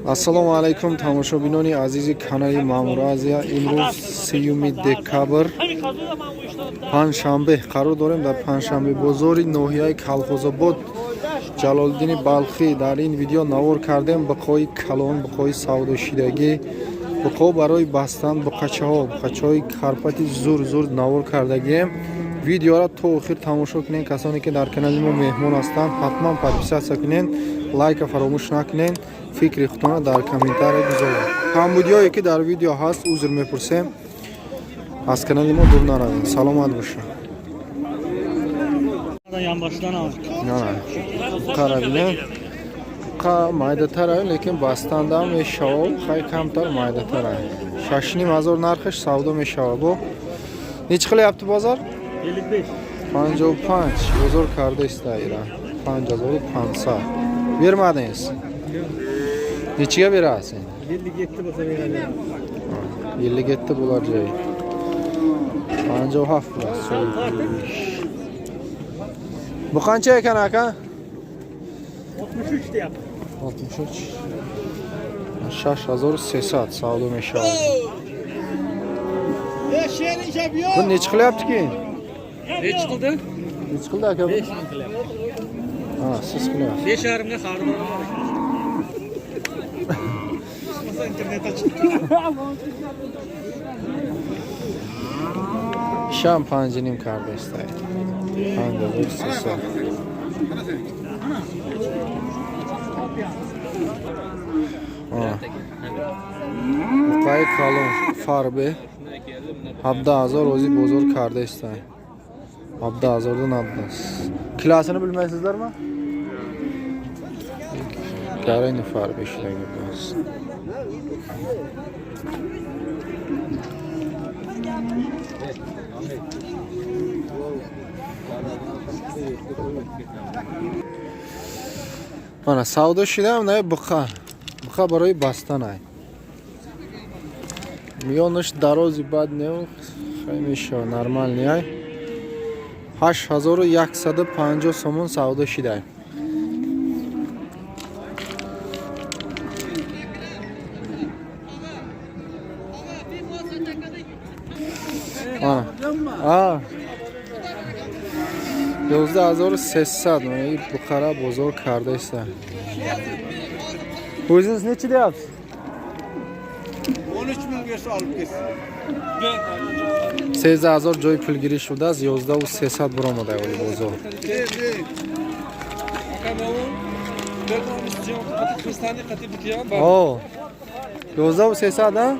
Ассалому алайкум тамошобинони азизи канали Маъмур Азия. Имрӯз 3 декабр панҷшанбе қарор дорем дар панҷшанбе бозори ноҳияи Калхозобод Ҷалолиддини Балхӣ. Дар ин видео навор кардем буқои калон, буқои савдошидагӣ, буқо барои бастан буқачаҳои карпати зур навор кардагием. Видеоро то охир тамошо кунед. Касоне ки дар канали мо меҳмон ҳастанд, ҳатман подписатсия кунед, лайка фаромӯш накунед, фикри худтона дар комментария гузоред. Камбудиҳое ки дар видео ҳаст узр мепурсем, аз канали мо дур наравед. Саломат бошед. Майдатар ай, лекин бастанда мешавад, хай камтар майдатар ай. 6500 нархиш савдо мешавад. Бо неч қиляпти бозор? 55 бозор карда истаира 5500 бермадинgiz. Nechiga berasiz? 57 bo'lsa beradi. 57 bo'lar joyi. 57 pul. Bu qancha ekan aka? 63 deyapti. 63. 6300 savdo meshadi. Bu nech qilyapti-ki? Nech qildi? Nech qildi aka? 5 ming qilyapti. Ha, siz qilyapsiz. 5,5 ga xarid bor. İnternet açık. Şampancının kardeşler. Hangi hırsızı? Buqay kalon farbe. Habda azor ozi bozor kardeşler. Habda azordan abdas. Kilasını bilmezsizler mi? Garayni farbe işlegi biraz. Mana savdo shidam ne buqa baroy bastan ay. Miyonish darozi bad ne xayli sho normalni ay. 8150 somon savdo shiday. Ha. 11300 mani buqara bozor kardaysan. O'zingiz necha deyapsiz? 13000 olib ketsin. 13000 joy pul girish shudaz 11300 buromada oli bozor. Oh. 11300 ha?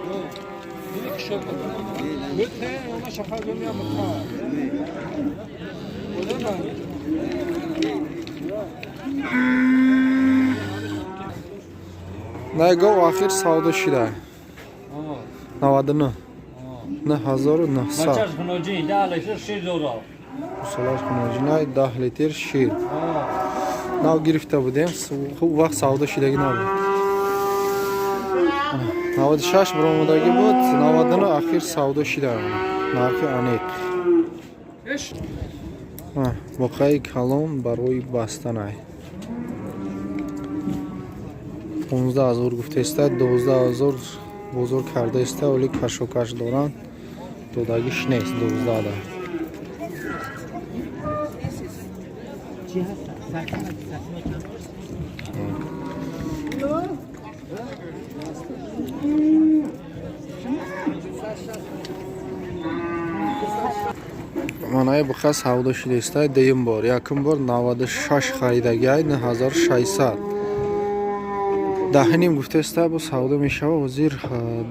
Найго ахир савдо шида. 99. Не 1900. Мачаш хуножин 10 литр шир дора. Салаш хуножинай 10 литр шир. Нав гирифта будем. Хуб вақт савдо шидаги набуд. 96 буромадаги буд, 99 ахир савдо шида. Нархи анеқ. Буқаи калон барои бастанай. 15000 гуфтеста, 12000 бозор кардаиста, оли кашокаш доранд. Додагиш нест 12 да. Манай буқа савдо шидеста деюм бор. Якум бор 96 харидагай 9600. Дахним гуфтеста бо савдо мешава ҳозир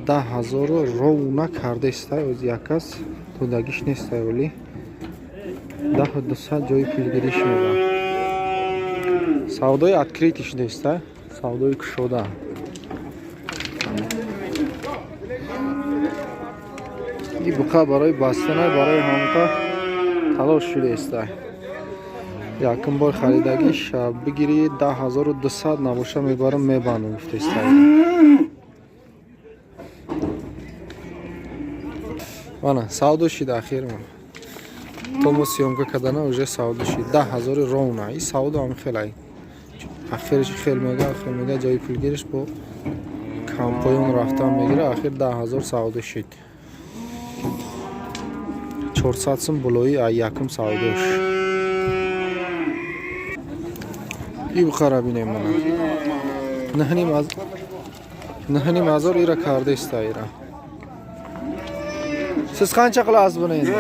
10000 ровна кардаиста. Оз якас додагиш неста оли 10200 ҷои пулгириш мева. Савдои открити шидеста, савдои кушода. И буқа барои бастана, барои ҳамта талош шудеста. Якум бор харидагиш бигири 10200 набоша мебарам мебанам гуфтеста. Вана савдо шид ахир мо. То мо сёмка кардана уже савдо шид 10000 ровна. И савдо ам хелай آخرش خیلی میگه جای پولگیرش با کمپایون رفتن میگیره. آخر 10,000 سعوده شد. 400 سم بلوی یکم سعودهش. این بخاره بینیم من. نهنیم هزار ایرا کرده است ایرا. siz qancha qilasiz buni endi?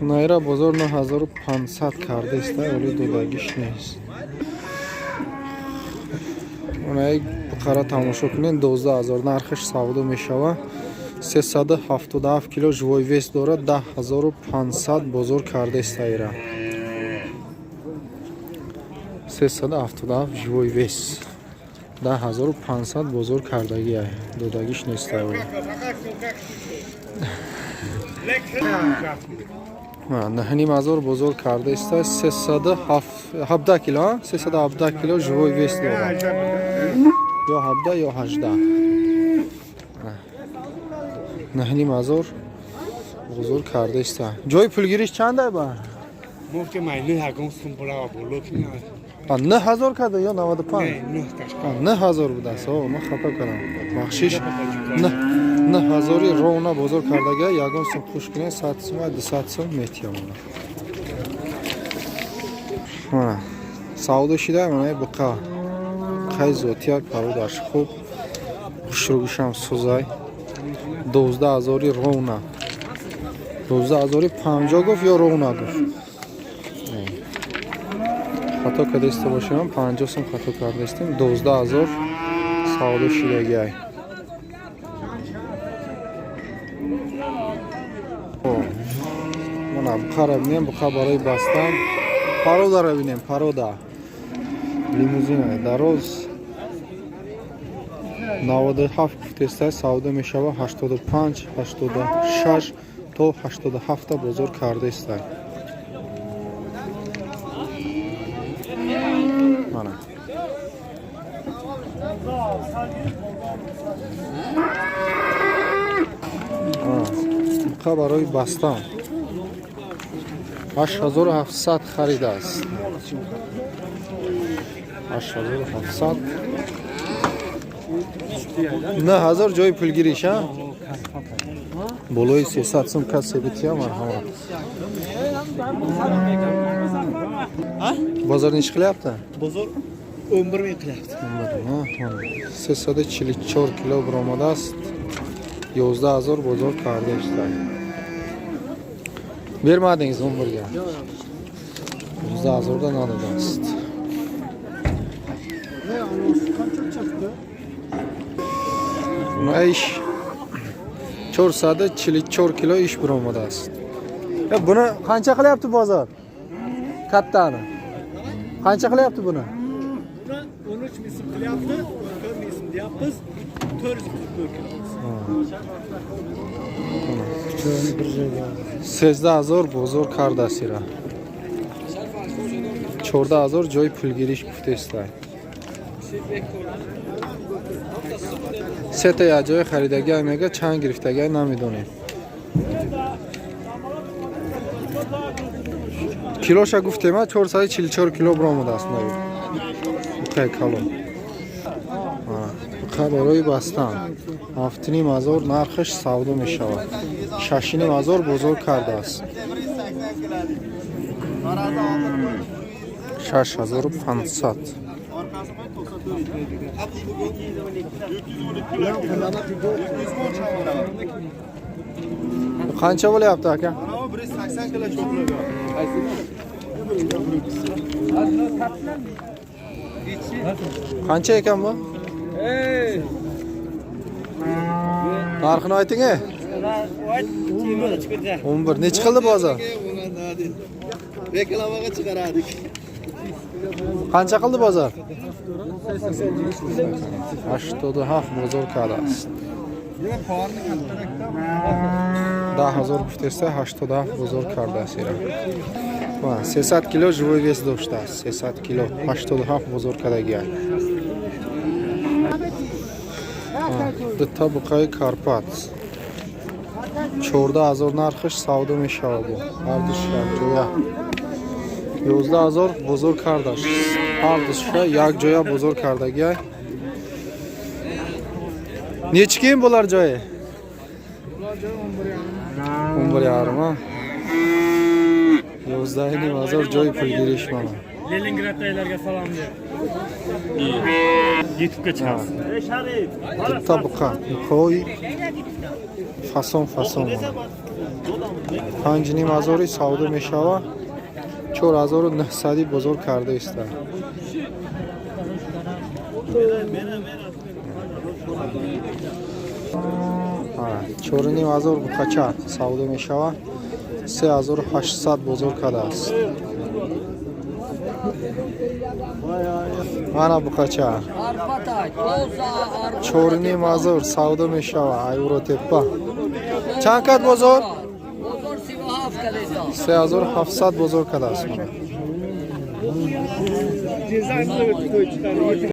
Nayra bozor 9500 karda ist, öyle dodagish نیست. Ona qara tomosha qiling, 12000 narxish savdo meshava. 377 kilo живой вес дорад, 10500 бозор карда ist ayra. 377 живой вес. 10500 бозор кардаги ай. Додагиш нест ай. نهنیم هزار بزرگ کرده است. 317 کیلو 317 کیلو живой вес داره یا 17 یا 18. نهنیم هزار بزرگ کرده است. جای پولگیریش چنده با؟ مفت مایلی هاگون سومبولا بولوک میاد. 9000 کرده یا 95؟ نه کاشکا. 9000 بوده است. من خطا کردم. بخشش 9000 رونا بزرگ کردگی یگان سم خوش کنه 100 سم 200 سم میتیام. ها سعوده شده من بقا خیلی زودیار پروداش خوب خوشروگشم سوزای 12000 رونا 12050 گفت یا رونا گفت خطا کرده است باشم 50 سم خطا کرده استیم 12000 سعوده شدگی ای من بخار بینیم بخار برای بستن پارودا را بینیم پارودا لیموزین دروز 97 گفته سعوده می شود 85 86 تا 87 بزرگ کرده است. بخار برای بستن 8700 خرید است. 8700 9000 جای پولگیریش ها بلوی 300 سم کسی بتیا مرحمت. بازار نیش خلیابته؟ بزرگ 11 میکلفت. 344 کیلو برآمده است. 11000 بزرگ کرده است. Vermədiniz 11'ye. 11000 da nalıda است. Iş 444 kilo iş buramadı است. Ya bunu qancha qilyapti bozor? Kattani. Qancha qilyapti buni? Buni 13 misim qilyapti, 4 misim deyapmiz. 13000 bozor karda sira. 14000 joy pulgirish gufte istay. سه تا یا جای خریدگی میگه چند گرفتگی نمیدونیم. کیلوش گفتم 444 کیلو برآمده است نگو. خیلی کلون. برای بستن 7500 نرخش سعوده می شود. 6500 بزرگ کرده است. 6500 qancha bo'lyapti aka? Biri 80 kilo cho'qli. Qancha ekan bu? Narxini ayting. 11. Necha qildi bozor? Reklamaga chiqaradik. Qancha qildi bozor? 87 bozor qildi است. 10000 گفتسته 87 بزرگ کرده است. 300 کیلو живой вес داشته است. 300 کیلو 87 بزرگ کردگی است. دو تا بقای کارپات 14000 نرخش سعوده می شود. هر دوش جویا 11000 бузург кардаш. Ҳар душша як ҷоя бузург кардагиай. Нечкин булар ҷое? 11 ярма. 11500 ҷои пулгириш мана. Leningraddaylarga salom ber. YouTube'ga chiqamiz. Bitta buqa, buqoy fason mana. 5500 savdo meshava. 4900 bozor karda istar. Ha, 4900 buqacha savdo meshava. 3800 bozor karda است. Mana buqacha. 4900 savdo meshava Yevrotepa. Чанд кад бозор? 3700 бозор кад аст.